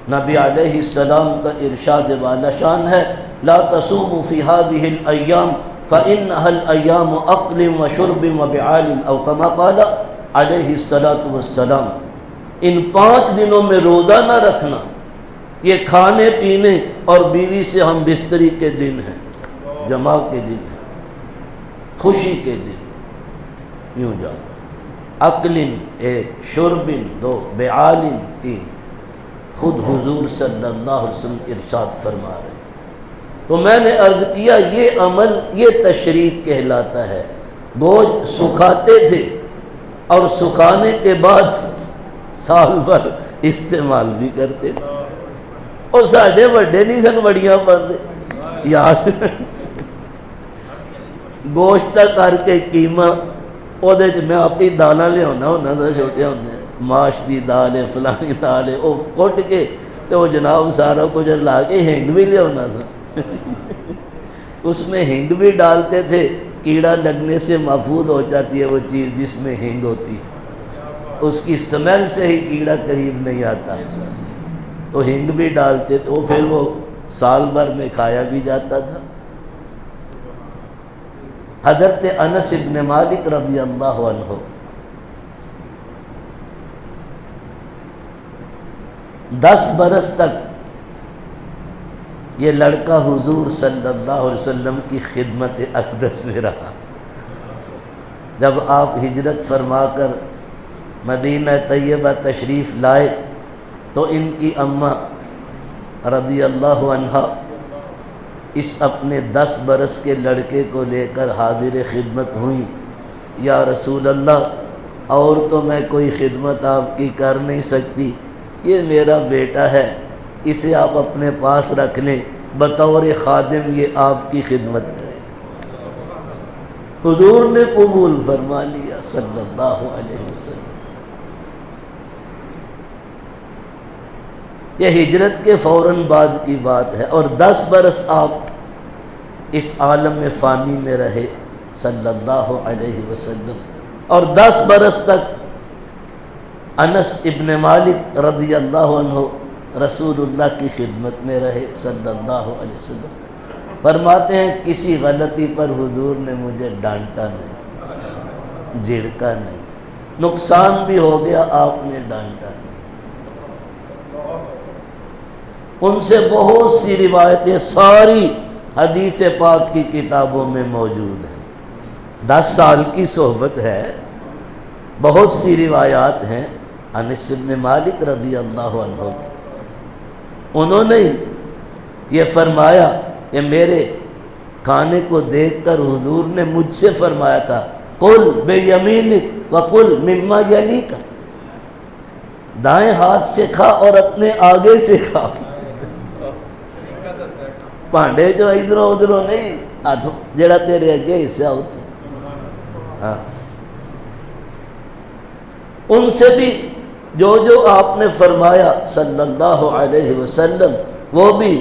نبی علیہ السلام کا ارشاد والا شان ہے، لا تصوموا فی هذه الایام فانها الايام اکل وشرب وبعال او کما قال علیہ الصلاۃ والسلام۔ ان 5 دنوں میں روزہ نہ رکھنا، یہ کھانے پینے اور بیوی سے ہم بستری کے دن ہیں، جماع کے دن ہیں، خوشی کے دن۔ یوں جاؤ، اکلن 1، شربن 2، بعالن 3۔ خود حضور صلی اللہ علیہ وسلم ارشاد فرما رہے۔ تو میں نے عرض کیا یہ عمل، یہ تشریب کہلاتا ہے۔ گوشت سکھاتے تھے اور سکھانے کے بعد سال بھر استعمال بھی کرتے تھے۔ اور ساڈے بڑے نہیں سن بڑیاں پاندے، یاد گوشت کر کے قیمہ ਉਹਦੇ ਚ ਮੈਂ ਆਪਣੀ ਦਾਲਾਂ ਲਿਆਉਣਾ ਹੁੰਦਾ ਤਾਂ ਛੋਟੇ ਹੁੰਦੇ, ਮਾਸ਼ ਦੀ ਦਾਲ ਹੈ, ਫਲਾਣੀ ਦਾਲ ਹੈ, ਉਹ ਕੁੱਟ ਕੇ ਤੇ ਉਹ ਜਨਾਬ ਸਾਰਾ ਕੁਝ لا کے ਹਿੰਗ بھی ਲਿਆਉਣਾ تھا، اس میں ہنگ بھی ڈالتے تھے، کیڑا لگنے سے محفوظ ہو جاتی ہے وہ چیز جس میں ہنگ ہوتی ہے، اس کی سمیل سے ہی کیڑا قریب نہیں آتا، تو ہنگ بھی ڈالتے تھے، وہ پھر وہ سال بھر میں کھایا بھی جاتا تھا۔ حضرت انس ابن مالک رضی اللہ عنہ 10 برس تک یہ لڑکا حضور صلی اللہ علیہ وسلم کی خدمت اقدس میں رہا۔ جب آپ ہجرت فرما کر مدینہ طیبہ تشریف لائے تو ان کی اماں رضی اللہ عنہا اس اپنے 10 برس کے لڑکے کو لے کر حاضر خدمت ہوئیں، یا رسول اللہ اور تو میں کوئی خدمت آپ کی کر نہیں سکتی، یہ میرا بیٹا ہے، اسے آپ اپنے پاس رکھ لیں، بطور خادم یہ آپ کی خدمت کرے۔ حضور نے قبول فرما لیا صلی اللہ علیہ وسلم۔ یہ ہجرت کے فوراً بعد کی بات ہے، اور 10 برس آپ اس عالم میں فانی میں رہے صلی اللہ علیہ وسلم، اور 10 برس تک انس ابن مالک رضی اللہ عنہ رسول اللہ کی خدمت میں رہے صلی اللہ علیہ وسلم۔ فرماتے ہیں کسی غلطی پر حضور نے مجھے ڈانٹا نہیں، جھڑکا نہیں، نقصان بھی ہو گیا آپ نے ڈانٹا نہیں۔ ان سے بہت سی روایتیں ساری حدیث پاک کی کتابوں میں موجود ہیں۔ 10 سال کی صحبت ہے، بہت سی روایات ہیں انس بن مالک رضی اللہ عنہ، انہوں نے یہ فرمایا کہ میرے کھانے کو دیکھ کر حضور نے مجھ سے فرمایا تھا کل بے یمینک وکل مما یلیک، دائیں ہاتھ سے کھا اور اپنے آگے سے کھا، پانڈے جو ادھروں ادھروں نہیں، جڑا تیرے اگے حصہ ہوتا۔ ہاں، ان سے بھی جو آپ نے فرمایا صلی اللہ علیہ وسلم، وہ بھی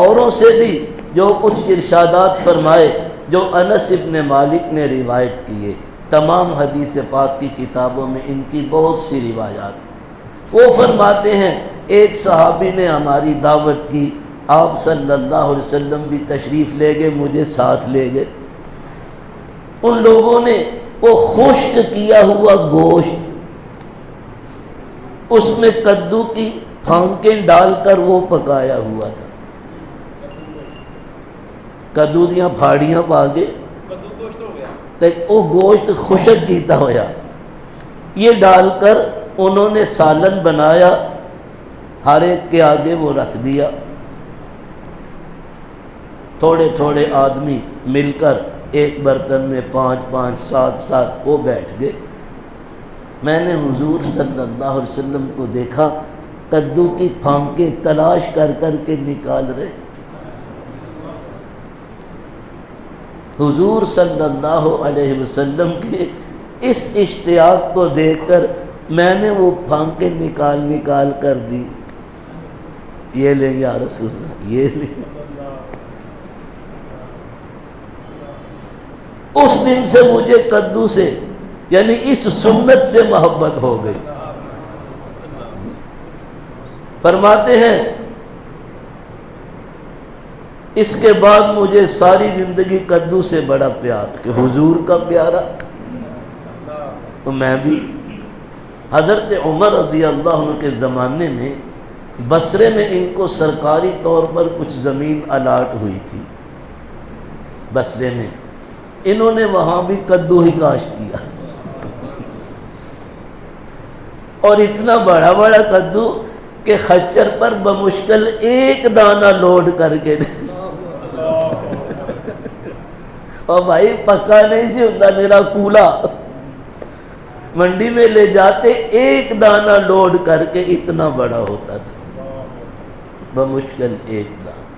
اوروں سے بھی جو کچھ ارشادات فرمائے جو انس ابن مالک نے روایت کیے، تمام حدیث پاک کی کتابوں میں ان کی بہت سی روایات۔ وہ فرماتے ہیں ایک صحابی نے ہماری دعوت کی، آپ صلی اللہ علیہ وسلم بھی تشریف لے گئے، مجھے ساتھ لے گئے۔ ان لوگوں نے وہ خشک کیا ہوا گوشت، اس میں کدو کی پھانکیں ڈال کر وہ پکایا ہوا تھا، کدو دیاں پھاڑیاں پا کے وہ گوشت خشک کیتا ہویا، یہ ڈال کر انہوں نے سالن بنایا، ہر ایک کے آگے وہ رکھ دیا، تھوڑے تھوڑے آدمی مل کر ایک برتن میں 5 7 وہ بیٹھ گئے۔ میں نے حضور صلی اللہ علیہ وسلم کو دیکھا کدو کی پھانکیں تلاش کر کر کے نکال رہے۔ حضور صلی اللہ علیہ وسلم کے اس اشتیاق کو دیکھ کر میں نے وہ پھانکیں نکال کر دی، یہ لیں یا رسول اللہ، یہ لیں۔ اس دن سے مجھے کدو سے یعنی اس سنت سے محبت ہو گئی۔ فرماتے ہیں اس کے بعد مجھے ساری زندگی کدو سے بڑا پیار کہ حضور کا پیارا، تو میں بھی۔ حضرت عمر رضی اللہ عنہ کے زمانے میں بصرے میں ان کو سرکاری طور پر کچھ زمین الاٹ ہوئی تھی بصرے میں، انہوں نے وہاں بھی کدو ہی کاشت کیا، اور اتنا بڑا بڑا کدو کہ خچر پر بمشکل ایک دانہ لوڈ کر کے اور بھائی پکا نہیں سی ہوتا، میرا کولا منڈی میں لے جاتے ایک دانہ لوڈ کر کے اتنا بڑا ہوتا تھا، بمشکل ایک دانہ۔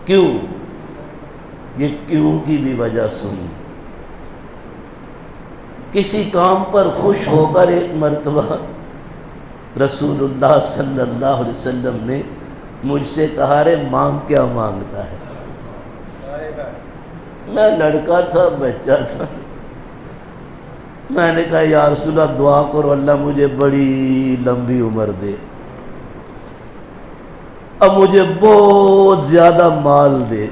کیوں؟ یہ کیوں کی بھی وجہ سنی۔ کسی کام پر خوش ہو کر ایک مرتبہ رسول اللہ صلی اللہ علیہ وسلم نے مجھ سے کہا رے مانگ کیا مانگتا ہے؟ میں لڑکا تھا، بچہ تھا، میں نے کہا یا رسول اللہ دعا کرو اللہ مجھے بڑی لمبی عمر دے، اب مجھے بہت زیادہ مال دے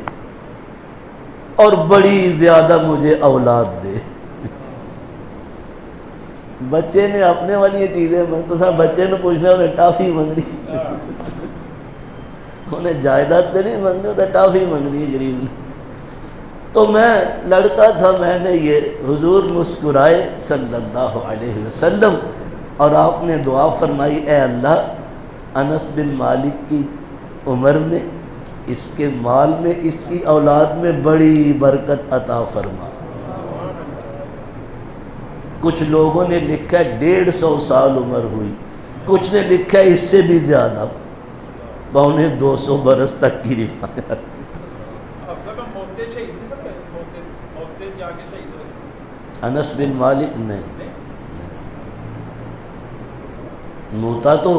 اور بڑی زیادہ مجھے اولاد دے۔ بچے نے اپنے والی یہ چیزیں، میں تو تھا بچے نے پوچھنا انہیں ٹافی مانگنی، انہیں جائیداد تو نہیں مانگنی، تو ٹافی مانگنی ہے غریب نے۔ تو میں لڑکا تھا، میں نے یہ حضور مسکرائے صلی اللہ علیہ وسلم اور آپ نے دعا فرمائی اے اللہ انس بن مالک کی عمر میں، اس کے مال میں، اس کی اولاد میں بڑی برکت عطا فرما۔ کچھ لوگوں نے لکھا 150 سال عمر ہوئی، کچھ نے لکھا اس سے بھی زیادہ، 250 برس تک کی روایت۔ انس بن مالک نہیں موتا تو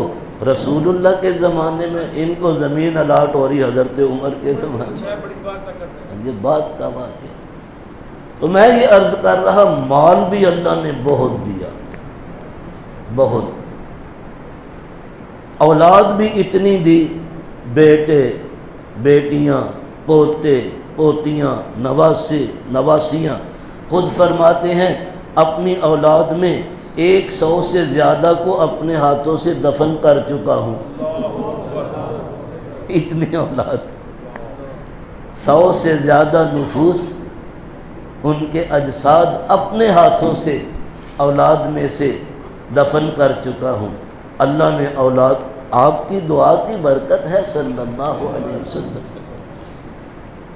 رسول اللہ کے زمانے میں، ان کو زمین الاٹ ہو رہی حضرت عمر کے زمانے میں، یہ بات کا واقعہ۔ تو میں یہ عرض کر رہا مال بھی اللہ نے بہت دیا، بہت، اولاد بھی اتنی دی، بیٹے بیٹیاں پوتے پوتیاں نواسے نواسیاں۔ خود فرماتے ہیں اپنی اولاد میں 100 سے زیادہ کو اپنے ہاتھوں سے دفن کر چکا ہوں، اتنی اولاد، 100 سے زیادہ نفوس، ان کے اجساد اپنے ہاتھوں سے اولاد میں سے دفن کر چکا ہوں۔ اللہ نے اولاد، آپ کی دعا کی برکت ہے صلی اللہ علیہ وسلم۔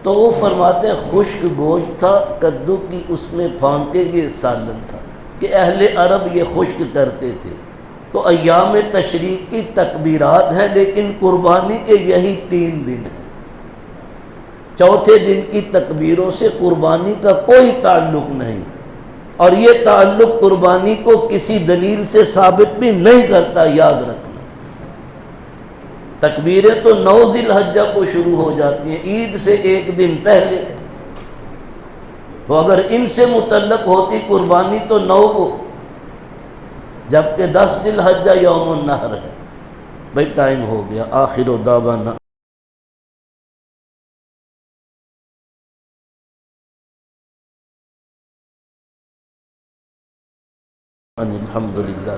تو وہ فرماتے ہیں خشک گوشت تھا کدو کی، اس میں پھانکے یہ سالن تھا کہ اہل عرب یہ خشک کرتے تھے۔ تو ایام تشریق کی تکبیرات ہیں، لیکن قربانی کے یہی 3 دن ہیں۔ چوتھے دن کی تکبیروں سے قربانی کا کوئی تعلق نہیں، اور یہ تعلق قربانی کو کسی دلیل سے ثابت بھی نہیں کرتا، یاد رکھنا۔ تکبیریں تو 9 ذی الحجہ کو شروع ہو جاتی ہیں، عید سے 1 دن پہلے، تو اگر ان سے متعلق ہوتی قربانی تو 9 کو، جبکہ 10 ذی الحجہ یوم النحر ہے۔ بھائی ٹائم ہو گیا، آخر دعوانا الحمدللہ۔